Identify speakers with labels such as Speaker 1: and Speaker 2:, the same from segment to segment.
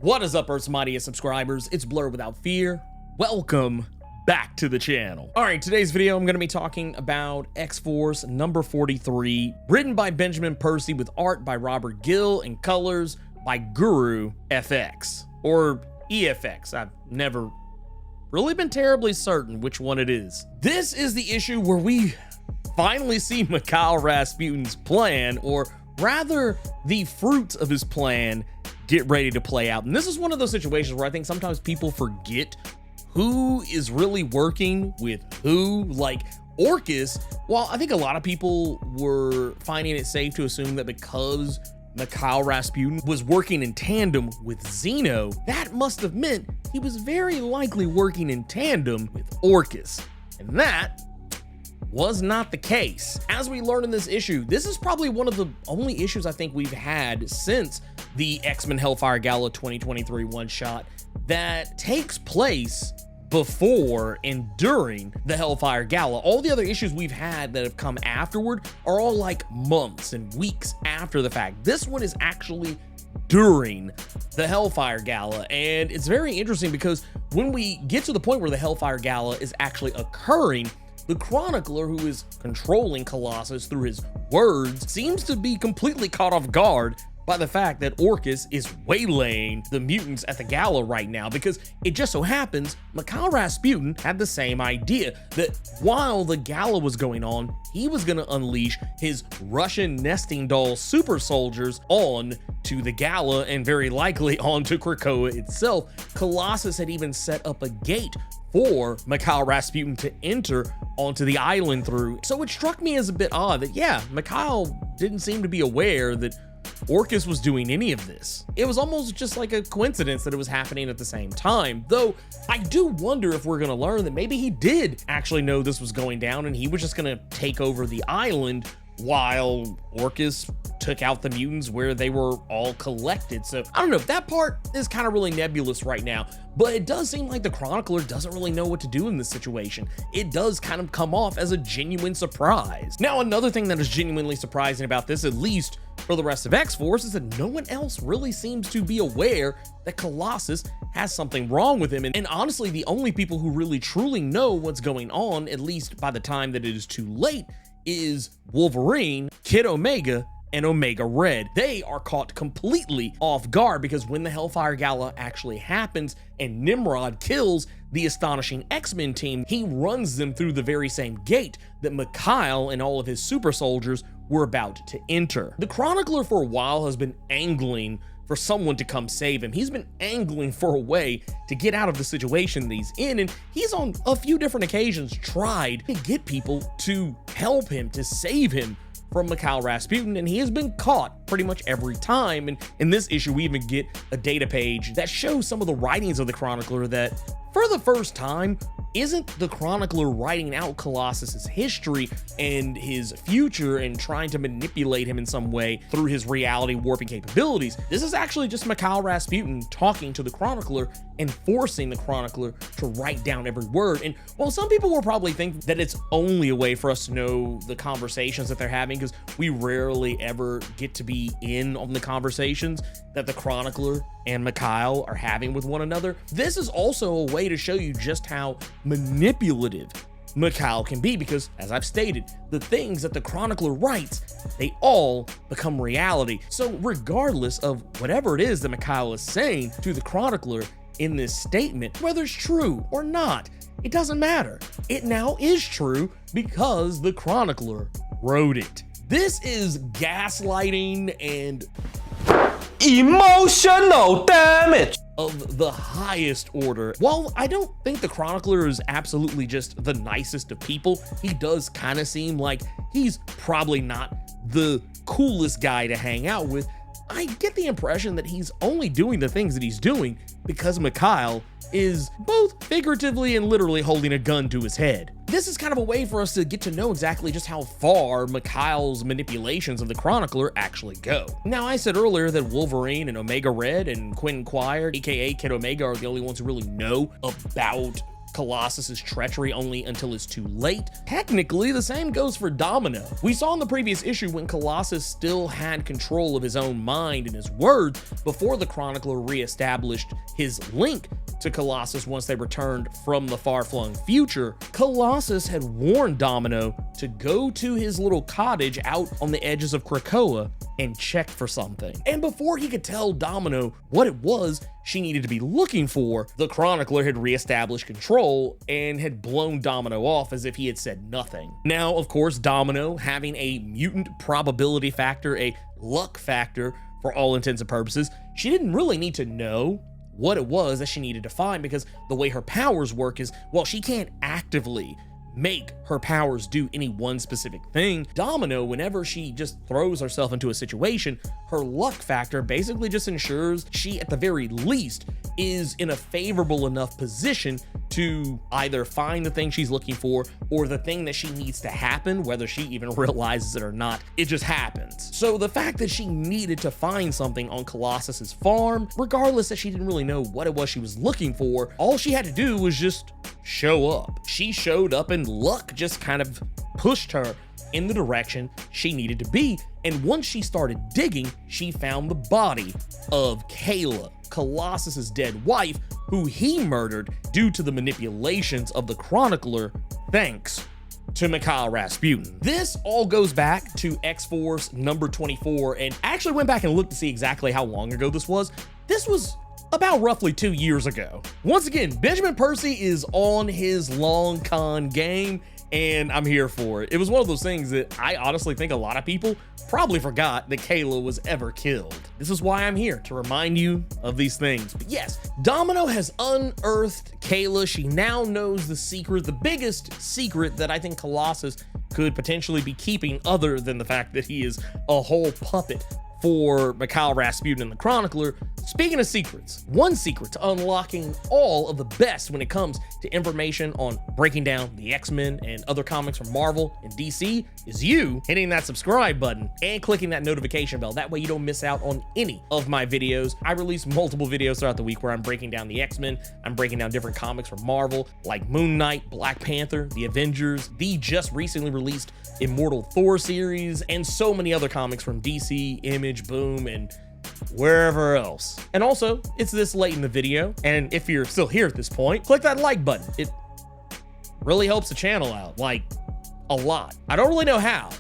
Speaker 1: What is up, Earth's mightiest subscribers? It's Blerd without fear. Welcome back to the channel. All right, today's video, I'm going to be talking about X-Force number 43, written by Benjamin Percy with art by Robert Gill and colors by Guru FX, or EFX. I've never really been terribly certain which one it is. This is the issue where we finally see Mikhail Rasputin's plan, or rather the fruits of his plan, get ready to play out. And this is one of those situations where I think sometimes people forget who is really working with who. Like ORCHIS, while I think a lot of people were finding it safe to assume that because Mikhail Rasputin was working in tandem with Xeno, that must have meant he was very likely working in tandem with ORCHIS. And that was not the case. As we learn in this issue, this is probably one of the only issues I think we've had since the X-Men Hellfire Gala 2023 one-shot that takes place before and during the Hellfire Gala. All the other issues we've had that have come afterward are all like months and weeks after the fact. This one is actually during the Hellfire Gala, and it's very interesting because when we get to the point where the Hellfire Gala is actually occurring, the Chronicler, who is controlling Colossus through his words, seems to be completely caught off guard by the fact that ORCHIS is waylaying the mutants at the gala right now, because it just so happens Mikhail Rasputin had the same idea, that while the gala was going on, he was going to unleash his Russian nesting doll super soldiers on to the gala, and very likely onto Krakoa itself. Colossus had even set up a gate for Mikhail Rasputin to enter onto the island through. So it struck me as a bit odd that, yeah, Mikhail didn't seem to be aware that ORCHIS was doing any of this. It was almost just like a coincidence that it was happening at the same time, though I do wonder if we're gonna learn that maybe he did actually know this was going down and he was just gonna take over the island while ORCHIS took out the mutants where they were all collected. So I don't know, that part is kind of really nebulous right now, but it does seem like the Chronicler doesn't really know what to do in this situation. It does kind of come off as a genuine surprise. Now, another thing that is genuinely surprising about this, at least for the rest of X-Force, is that no one else really seems to be aware that Colossus has something wrong with him. And honestly, the only people who really truly know what's going on, at least by the time that it is too late, is Wolverine, Kid Omega, and Omega Red. They are caught completely off guard because when the Hellfire Gala actually happens and Nimrod kills the astonishing X-Men team, he runs them through the very same gate that Mikhail and all of his super soldiers were about to enter. The Chronicler for a while has been angling for someone to come save him. He's been angling for a way to get out of the situation that he's in, and he's on a few different occasions tried to get people to help him, to save him from Mikhail Rasputin, and he has been caught pretty much every time. And in this issue, we even get a data page that shows some of the writings of the Chronicler that, for the first time, isn't the Chronicler writing out Colossus's history and his future and trying to manipulate him in some way through his reality warping capabilities. This is actually just Mikhail Rasputin talking to the Chronicler and forcing the Chronicler to write down every word. And while some people will probably think that it's only a way for us to know the conversations that they're having, because we rarely ever get to be in on the conversations that the Chronicler and Mikhail are having with one another, this is also a way to show you just how manipulative Mikhail can be, because as I've stated, the things that the Chronicler writes, they all become reality. So regardless of whatever it is that Mikhail is saying to the Chronicler in this statement, whether it's true or not, it doesn't matter. It now is true because the Chronicler wrote it. This is gaslighting and
Speaker 2: emotional damage
Speaker 1: of the highest order. While I don't think the Chronicler is absolutely just the nicest of people, he does kind of seem like he's probably not the coolest guy to hang out with. I get the impression that he's only doing the things that he's doing because Mikhail is both figuratively and literally holding a gun to his head. This is kind of a way for us to get to know exactly just how far Mikhail's manipulations of the Chronicler actually go. Now, I said earlier that Wolverine and Omega Red and Quinn Quire, aka Kid Omega, are the only ones who really know about Colossus's treachery only until it's too late. Technically, the same goes for Domino. We saw in the previous issue when Colossus still had control of his own mind and his words before the Chronicler reestablished his link to Colossus once they returned from the far-flung future. Colossus had warned Domino to go to his little cottage out on the edges of Krakoa and check for something. And before he could tell Domino what it was she needed to be looking for, the Chronicler had reestablished control and had blown Domino off as if he had said nothing. Now, of course, Domino, having a mutant probability factor, a luck factor for all intents and purposes, she didn't really need to know what it was that she needed to find, because the way her powers work is, well, she can't actively make her powers do any one specific thing. Domino, whenever she just throws herself into a situation, her luck factor basically just ensures she, at the very least, is in a favorable enough position to either find the thing she's looking for or the thing that she needs to happen, whether she even realizes it or not, it just happens. So the fact that she needed to find something on Colossus's farm, regardless that she didn't really know what it was she was looking for, all she had to do was just show up. She showed up and luck just kind of pushed her in the direction she needed to be. And once she started digging, she found the body of Kayla, Colossus's dead wife, who he murdered due to the manipulations of the Chronicler, thanks to Mikhail Rasputin. This all goes back to X-Force number 24, and I actually went back and looked to see exactly how long ago this was. This was about roughly 2 years ago. Once again, Benjamin Percy is on his long con game, and I'm here for it. It was one of those things that I honestly think a lot of people probably forgot that Kayla was ever killed. This is why I'm here, to remind you of these things. But yes, Domino has unearthed Kayla. She now knows the secret, the biggest secret that I think Colossus could potentially be keeping, other than the fact that he is a whole puppet for Mikhail Rasputin and the Chronicler. Speaking of secrets, one secret to unlocking all of the best when it comes to information on breaking down the X-Men and other comics from Marvel and DC is you hitting that subscribe button and clicking that notification bell. That way you don't miss out on any of my videos. I release multiple videos throughout the week where I'm breaking down the X-Men, I'm breaking down different comics from Marvel like Moon Knight, Black Panther, the Avengers, the just recently released Immortal Thor series, and so many other comics from DC, Image, Boom, and wherever else. And also, it's this late in the video, and if you're still here at this point, click that like button. It really helps the channel out, like, a lot. I don't really know how,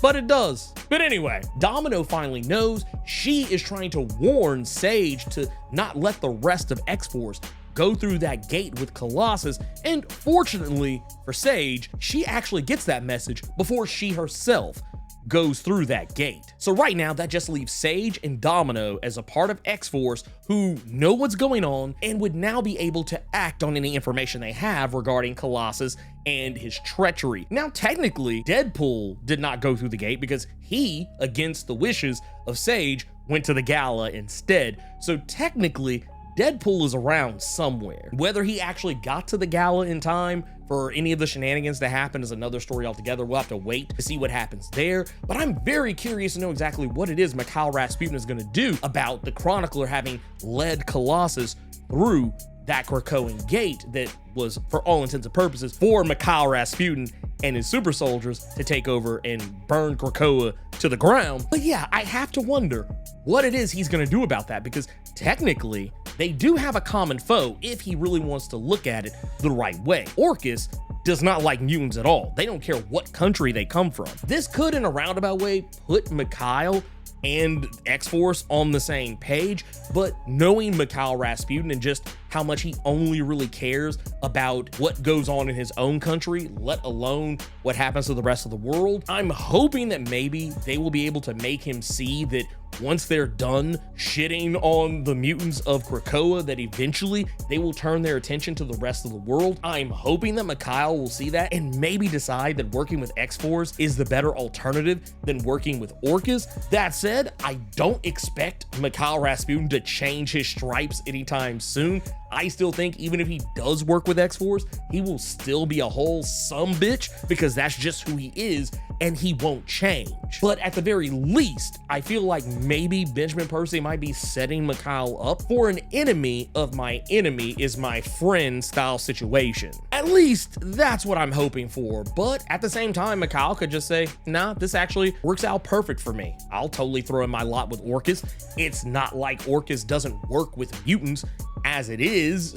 Speaker 1: but it does. But anyway, Domino finally knows she is trying to warn Sage to not let the rest of X-Force go through that gate with Colossus, and fortunately for Sage, she actually gets that message before she herself goes through that gate. So right now, that just leaves Sage and Domino as a part of X-Force who know what's going on and would now be able to act on any information they have regarding Colossus and his treachery. Now, technically, Deadpool did not go through the gate because he, against the wishes of Sage, went to the gala instead. So technically, Deadpool is around somewhere. Whether he actually got to the gala in time for any of the shenanigans that happened is another story altogether. We'll have to wait to see what happens there. But I'm very curious to know exactly what it is Mikhail Rasputin is going to do about the Chronicler having led Colossus through that Krakoan gate that was, for all intents and purposes, for Mikhail Rasputin and his super soldiers to take over and burn Krakoa to the ground. But yeah, I have to wonder what it is he's going to do about that, because technically they do have a common foe if he really wants to look at it the right way. ORCHIS does not like mutants at all. They don't care what country they come from. This could, in a roundabout way, put Mikhail and X-Force on the same page, but knowing Mikhail Rasputin and just how much he only really cares about what goes on in his own country, let alone what happens to the rest of the world, I'm hoping that maybe they will be able to make him see that once they're done shitting on the mutants of Krakoa, that eventually they will turn their attention to the rest of the world. I'm hoping that Mikhail will see that and maybe decide that working with X-Force is the better alternative than working with ORCHIS. That said, I don't expect Mikhail Rasputin to change his stripes anytime soon. I still think even if he does work with X-Force, he will still be a whole sumbitch, because that's just who he is and he won't change. But at the very least, I feel like maybe Benjamin Percy might be setting Mikhail up for an enemy of my enemy is my friend style situation. At least that's what I'm hoping for. But at the same time, Mikhail could just say, nah, this actually works out perfect for me. I'll totally throw in my lot with ORCHIS. It's not like ORCHIS doesn't work with mutants as it is.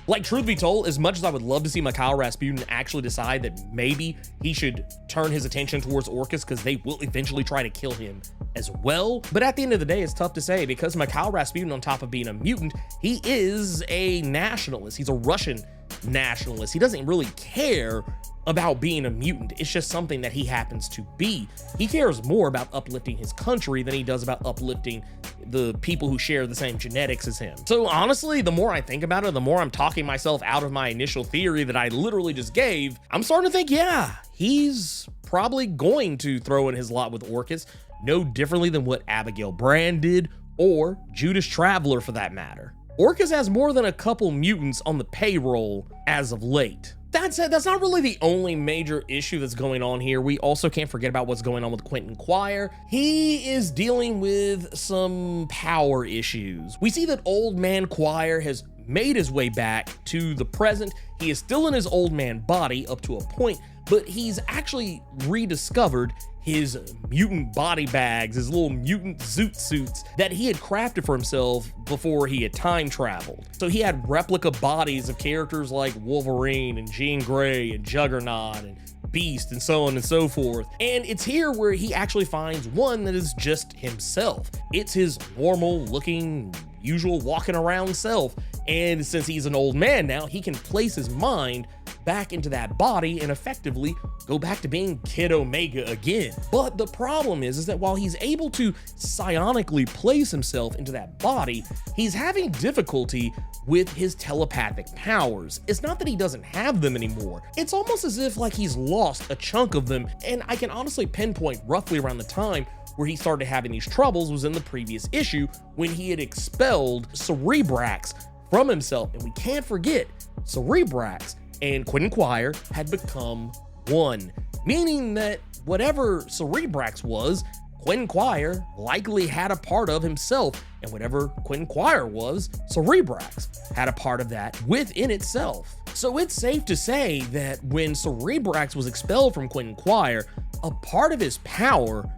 Speaker 1: Like, truth be told, as much as I would love to see Mikhail Rasputin actually decide that maybe he should turn his attention towards ORCHIS because they will eventually try to kill him as well. But at the end of the day, it's tough to say because Mikhail Rasputin, on top of being a mutant, he is a nationalist. He's a Russian nationalist. He doesn't really care about being a mutant. It's just something that he happens to be. He cares more about uplifting his country than he does about uplifting the people who share the same genetics as him. So honestly, the more I think about it, the more I'm talking myself out of my initial theory that I literally just gave, I'm starting to think, yeah, he's probably going to throw in his lot with ORCHIS, no differently than what Abigail Brand did, or Judas Traveler for that matter. ORCHIS has more than a couple mutants on the payroll as of late. That said, that's not really the only major issue that's going on here. We also can't forget about what's going on with Quentin Quire. He is dealing with some power issues. We see that old man Quire has made his way back to the present. He is still in his old man body up to a point, but he's actually rediscovered his mutant body bags, his little mutant zoot suits that he had crafted for himself before he had time traveled. So he had replica bodies of characters like Wolverine and Jean Grey and Juggernaut and Beast and so on and so forth. And it's here where he actually finds one that is just himself. It's his normal looking, usual walking around self. And since he's an old man now, he can place his mind back into that body and effectively go back to being Kid Omega again. But the problem is that while he's able to psionically place himself into that body, he's having difficulty with his telepathic powers. It's not that he doesn't have them anymore. It's almost as if like he's lost a chunk of them, and I can honestly pinpoint roughly around the time where he started having these troubles was in the previous issue when he had expelled Cerebrax from himself. And we can't forget, Cerebrax and Quentin Quire had become one, meaning that whatever Cerebrax was, Quentin Quire likely had a part of himself, and whatever Quentin Quire was, Cerebrax had a part of that within itself. So it's safe to say that when Cerebrax was expelled from Quentin Quire, a part of his power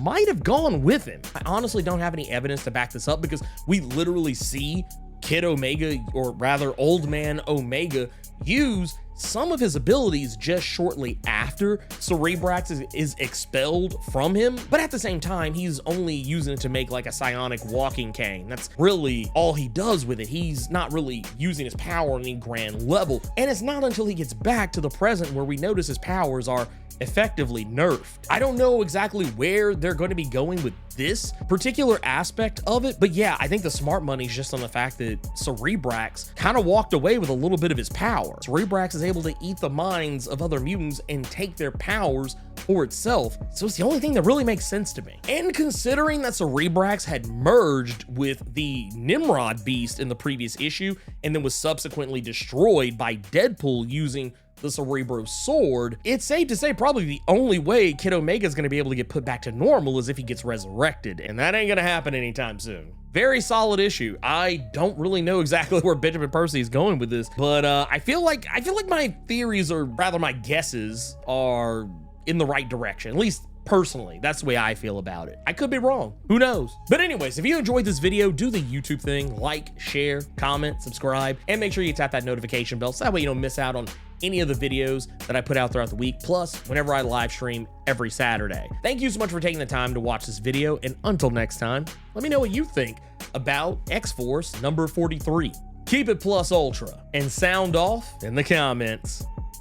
Speaker 1: might have gone with him. I honestly don't have any evidence to back this up because we literally see Kid Omega, or rather Old Man Omega, use some of his abilities just shortly after Cerebrax is expelled from him. But at the same time, he's only using it to make like a psionic walking cane. That's really all he does with it. He's not really using his power on any grand level. And it's not until he gets back to the present where we notice his powers are effectively nerfed. I don't know exactly where they're going to be going with this particular aspect of it, but yeah, I think the smart money is just on the fact that Cerebrax kind of walked away with a little bit of his power. Cerebrax is able to eat the minds of other mutants and take their powers for itself, so it's the only thing that really makes sense to me. And considering that Cerebrax had merged with the Nimrod beast in the previous issue and then was subsequently destroyed by Deadpool using the Cerebro sword, it's safe to say probably the only way Kid Omega is going to be able to get put back to normal is if he gets resurrected, and that ain't going to happen anytime soon. Very solid issue. I don't really know exactly where Benjamin Percy is going with this, but I feel like my theories, or rather my guesses, are in the right direction. At least personally, that's the way I feel about it. I could be wrong, who knows? But anyways, if you enjoyed this video, do the YouTube thing, like, share, comment, subscribe, and make sure you tap that notification bell so that way you don't miss out on any of the videos that I put out throughout the week, plus whenever I live stream every Saturday. Thank you so much for taking the time to watch this video, and until next time, let me know what you think about X-Force number 43. Keep it plus ultra, and sound off in the comments.